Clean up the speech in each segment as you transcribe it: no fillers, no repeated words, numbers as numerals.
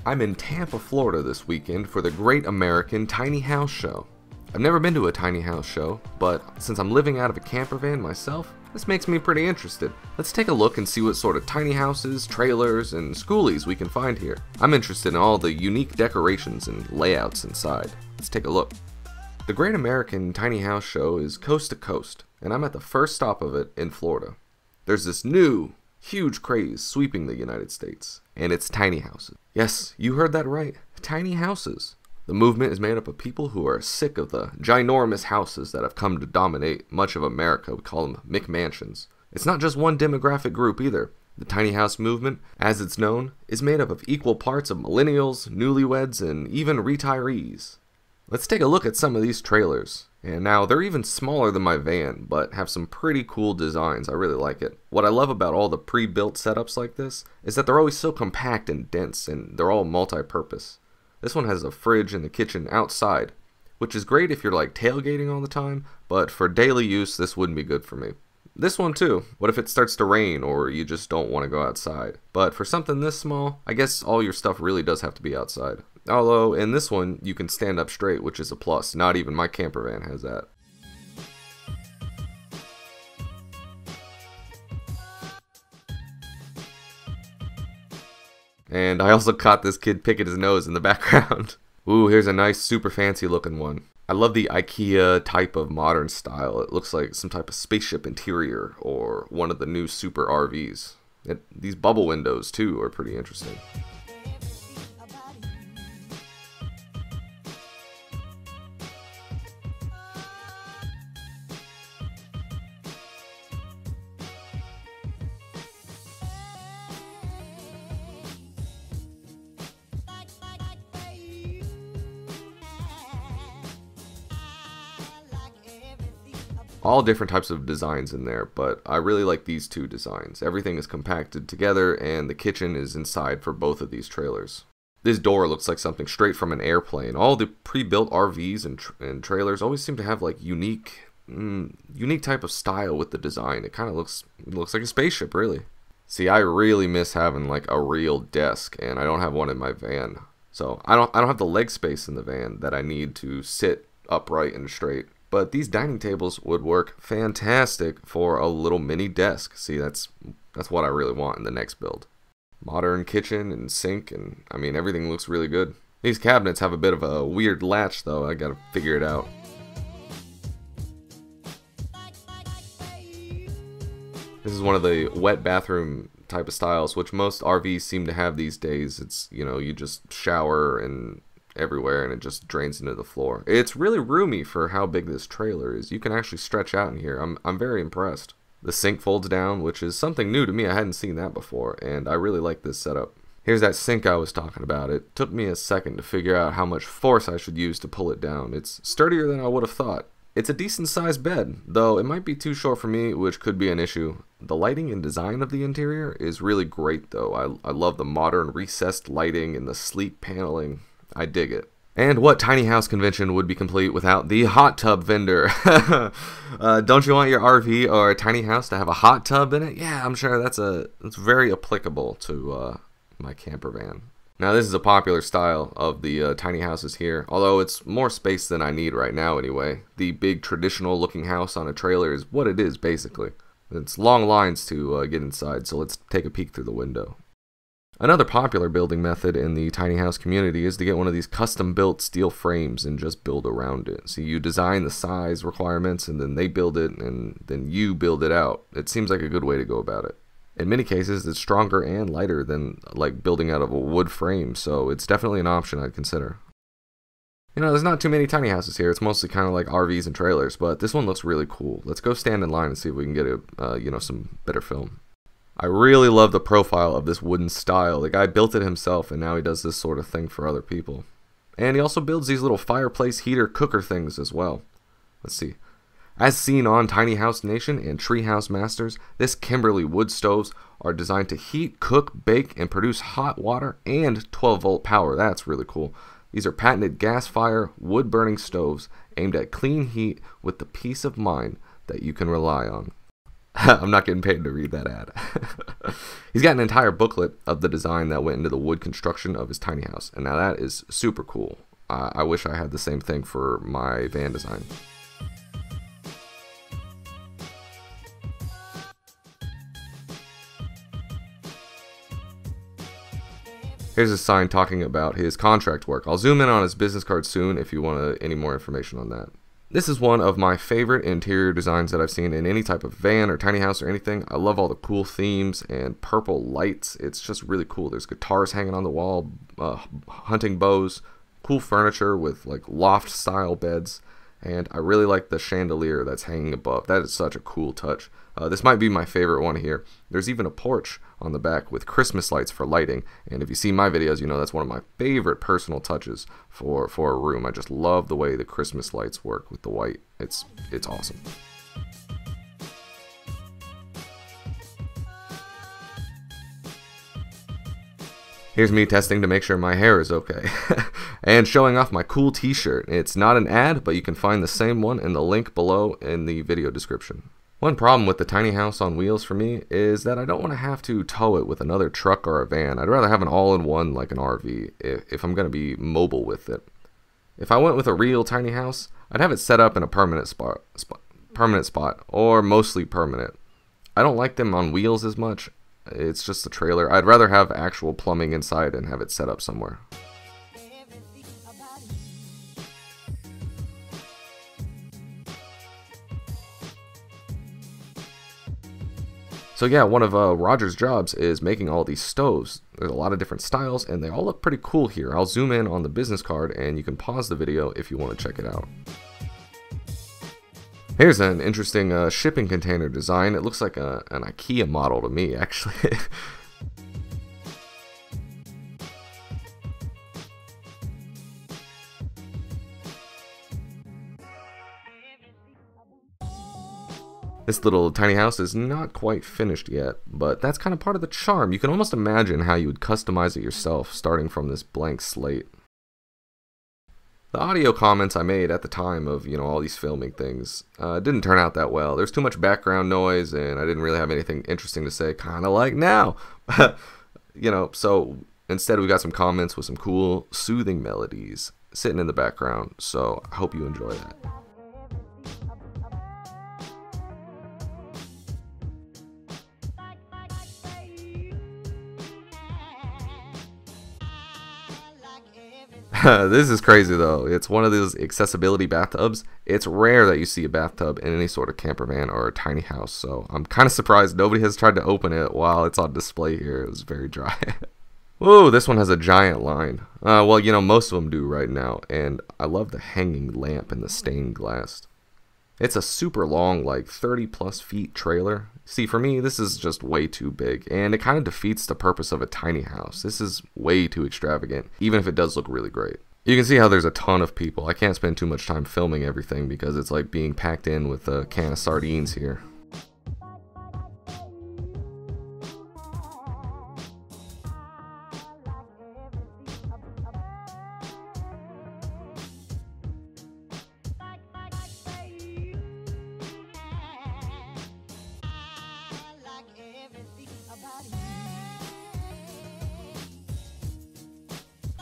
I'm in Tampa, Florida this weekend for the Great American Tiny House Show. I've never been to a tiny house show, but since I'm living out of a camper van myself, this makes me pretty interested. Let's take a look and see what sort of tiny houses, trailers, and skoolies we can find here. I'm interested in all the unique decorations and layouts inside. Let's take a look. The Great American Tiny House Show is coast to coast, and I'm at the first stop of it in Florida. There's this new, huge craze sweeping the United States, and it's tiny houses. Yes, you heard that right, tiny houses. The movement is made up of people who are sick of the ginormous houses that have come to dominate much of America. We call them McMansions. It's not just one demographic group either. The tiny house movement, as it's known, is made up of equal parts of millennials, newlyweds, and even retirees. Let's take a look at some of these trailers. And now, they're even smaller than my van, but have some pretty cool designs. I really like it. What I love about all the pre-built setups like this is that they're always so compact and dense, and they're all multi-purpose. This one has a fridge in the kitchen outside, which is great if you're like tailgating all the time, but for daily use, this wouldn't be good for me. This one too. What if it starts to rain or you just don't want to go outside? But for something this small, I guess all your stuff really does have to be outside. Although in this one, you can stand up straight, which is a plus. Not even my camper van has that. And I also caught this kid picking his nose in the background. Ooh, here's a nice, super fancy looking one. I love the IKEA type of modern style. It looks like some type of spaceship interior or one of the new super RVs. These bubble windows too are pretty interesting. All different types of designs in there, but I really like these two designs. Everything is compacted together and the kitchen is inside for both of these trailers. This door looks like something straight from an airplane. All the pre-built RVs and trailers always seem to have like unique type of style with the design. It kind of looks like a spaceship, really. See, I really miss having like a real desk, and I don't have one in my van. So I don't have the leg space in the van that I need to sit upright and straight. But these dining tables would work fantastic for a little mini desk. See, that's what I really want in the next build. Modern kitchen and sink, and I mean, everything looks really good. These cabinets have a bit of a weird latch though. I gotta figure it out. This is one of the wet bathroom type of styles, which most RVs seem to have these days. It's, you know, you just shower and everywhere and it just drains into the floor. It's really roomy for how big this trailer is. You can actually stretch out in here. I'm very impressed. The sink folds down, which is something new to me. I hadn't seen that before, and I really like this setup. Here's that sink I was talking about. It took me a second to figure out how much force I should use to pull it down. It's sturdier than I would have thought. It's a decent sized bed, though it might be too short for me, which could be an issue. The lighting and design of the interior is really great though. I love the modern recessed lighting and the sleek paneling. I dig it. And what tiny house convention would be complete without the hot tub vendor? Don't you want your RV or tiny house to have a hot tub in it? Yeah, I'm sure that's very applicable to my camper van. Now this is a popular style of the tiny houses here, although it's more space than I need right now anyway. The big traditional looking house on a trailer is what it is basically. It's long lines to get inside, so let's take a peek through the window. Another popular building method in the tiny house community is to get one of these custom built steel frames and just build around it. So you design the size requirements and then they build it and then you build it out. It seems like a good way to go about it. In many cases it's stronger and lighter than like building out of a wood frame, so it's definitely an option I'd consider. You know, there's not too many tiny houses here. It's mostly kind of like RVs and trailers, but this one looks really cool. Let's go stand in line and see if we can get some better film. I really love the profile of this wooden style. The guy built it himself and now he does this sort of thing for other people. And he also builds these little fireplace heater cooker things as well. Let's see. As seen on Tiny House Nation and Treehouse Masters, this Kimberly wood stoves are designed to heat, cook, bake, and produce hot water and 12-volt power. That's really cool. These are patented gas-fire, wood-burning stoves aimed at clean heat with the peace of mind that you can rely on. I'm not getting paid to read that ad. He's got an entire booklet of the design that went into the wood construction of his tiny house, and now that is super cool. I wish I had the same thing for my van design. Here's a sign talking about his contract work. I'll zoom in on his business card soon if you want any more information on that. This is one of my favorite interior designs that I've seen in any type of van or tiny house or anything. I love all the cool themes and purple lights. It's just really cool. There's guitars hanging on the wall, hunting bows, cool furniture with like loft style beds, and I really like the chandelier that's hanging above. That is such a cool touch. This might be my favorite one here. There's even a porch on the back with Christmas lights for lighting, and if you see my videos, you know that's one of my favorite personal touches for a room. I just love the way the Christmas lights work with the white. It's awesome. Here's me testing to make sure my hair is okay. And showing off my cool t-shirt. It's not an ad, but you can find the same one in the link below in the video description. One problem with the tiny house on wheels for me is that I don't want to have to tow it with another truck or a van. I'd rather have an all-in-one like an RV if I'm going to be mobile with it. If I went with a real tiny house, I'd have it set up in a permanent spot or mostly permanent. I don't like them on wheels as much. It's just a trailer. I'd rather have actual plumbing inside and have it set up somewhere. So yeah, one of Roger's jobs is making all these stoves. There's a lot of different styles, and they all look pretty cool here. I'll zoom in on the business card, and you can pause the video if you want to check it out. Here's an interesting shipping container design. It looks like an IKEA model to me, actually. This little tiny house is not quite finished yet, but that's kind of part of the charm. You can almost imagine how you would customize it yourself, starting from this blank slate. The audio comments I made at the time of, all these filming things didn't turn out that well. There's too much background noise, and I didn't really have anything interesting to say, kind of like now. So instead we got some comments with some cool, soothing melodies sitting in the background, so I hope you enjoy that. This is crazy though. It's one of those accessibility bathtubs. It's rare that you see a bathtub in any sort of camper van or a tiny house, so I'm kind of surprised nobody has tried to open it while it's on display here. It was very dry. Whoa, this one has a giant line. Well, most of them do right now, and I love the hanging lamp and the stained glass. It's a super long, like 30+ feet trailer. See, for me, this is just way too big, and it kind of defeats the purpose of a tiny house. This is way too extravagant, even if it does look really great. You can see how there's a ton of people. I can't spend too much time filming everything because it's like being packed in with a can of sardines here.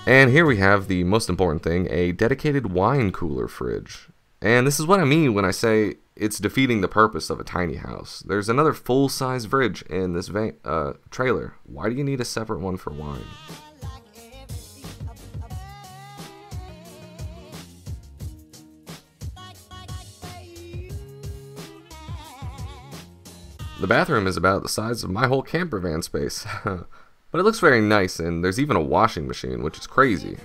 And here we have the most important thing, a dedicated wine cooler fridge. And this is what I mean when I say it's defeating the purpose of a tiny house. There's another full-size fridge in this trailer. Why do you need a separate one for wine? The bathroom is about the size of my whole camper van space. But it looks very nice, and there's even a washing machine, which is crazy.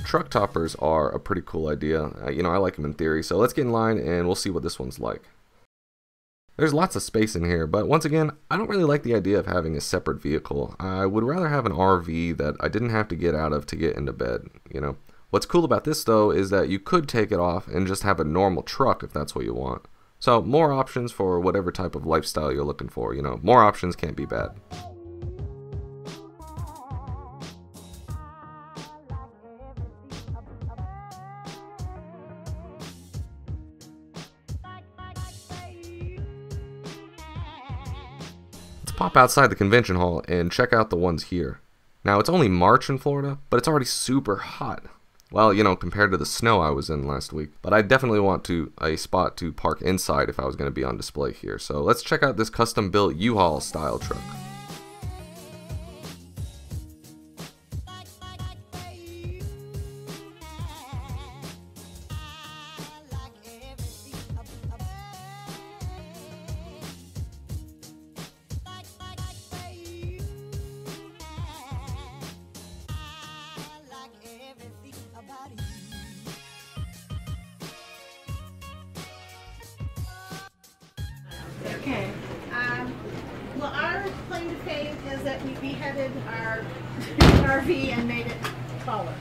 Truck toppers are a pretty cool idea. I like them in theory, so let's get in line and we'll see what this one's like. There's lots of space in here, but once again, I don't really like the idea of having a separate vehicle. I would rather have an RV that I didn't have to get out of to get into bed, you know. What's cool about this though is that you could take it off and just have a normal truck if that's what you want. So more options for whatever type of lifestyle you're looking for, you know. More options can't be bad. Pop outside the convention hall and check out the ones here. Now it's only March in Florida, but it's already super hot. Well, you know, compared to the snow I was in last week. But I definitely want a spot to park inside if I was going to be on display here. So let's check out this custom built U-Haul style truck. Okay. Well, our claim to fame is that we beheaded our RV and made it taller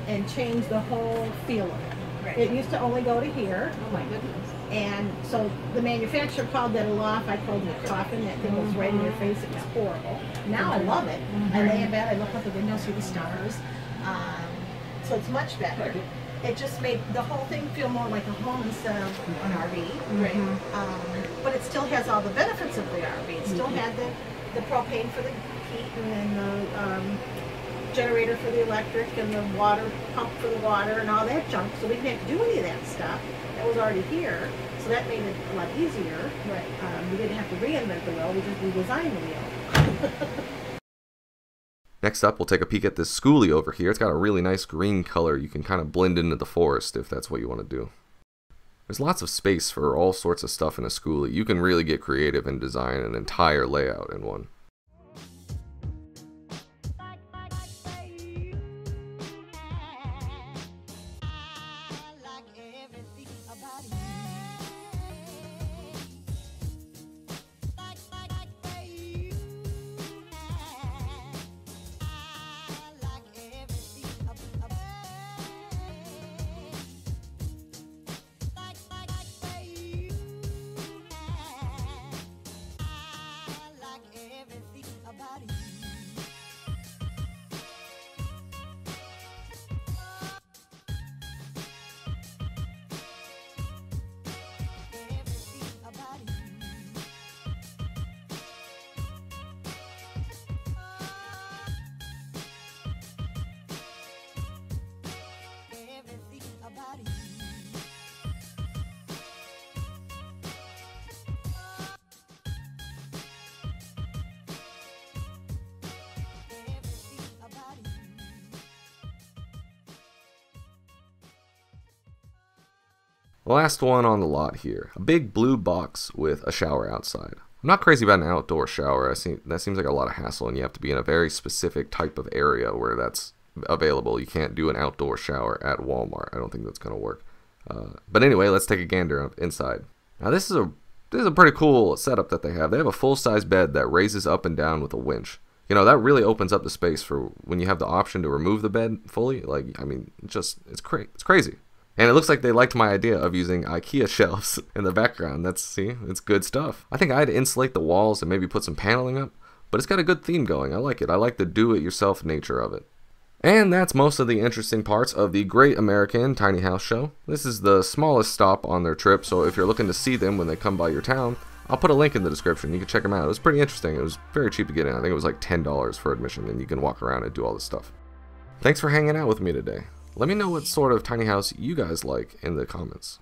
and changed the whole feel of it. Right. It used to only go to here. Oh my goodness. And so the manufacturer called that a loft. I called it a coffin. That thing was right in your face. It was horrible. Now I love it. I lay in bed. I look out the window, see the stars. So it's much better. It just made the whole thing feel more like a home instead of an RV. Right. But it still has all the benefits of the RV. It still had the propane for the heat, and then the generator for the electric, and the water pump for the water, and all that junk. So we didn't have to do any of that stuff. That was already here. So that made it a lot easier. Right. We didn't have to reinvent the wheel. We just redesigned the wheel. Next up, we'll take a peek at this skoolie over here. It's got a really nice green color. You can kind of blend into the forest if that's what you want to do. There's lots of space for all sorts of stuff in a skoolie. You can really get creative and design an entire layout in one. The last one on the lot here, a big blue box with a shower outside. I'm not crazy about an outdoor shower. That seems like a lot of hassle, and you have to be in a very specific type of area where that's available. You can't do an outdoor shower at Walmart. I don't think that's going to work. But anyway, let's take a gander inside. Now this is a pretty cool setup that they have. They have a full-size bed that raises up and down with a winch. You know, that really opens up the space for when you have the option to remove the bed fully. Like, I mean, it's crazy. And it looks like they liked my idea of using IKEA shelves in the background. It's good stuff. I think I'd insulate the walls and maybe put some paneling up, but it's got a good theme going. I like it. I like the do-it-yourself nature of it. And that's most of the interesting parts of the Great American Tiny House Show. This is the smallest stop on their trip, so if you're looking to see them when they come by your town, I'll put a link in the description. You can check them out. It was pretty interesting. It was very cheap to get in. I think it was like $10 for admission, and you can walk around and do all this stuff. Thanks for hanging out with me today. Let me know what sort of tiny house you guys like in the comments.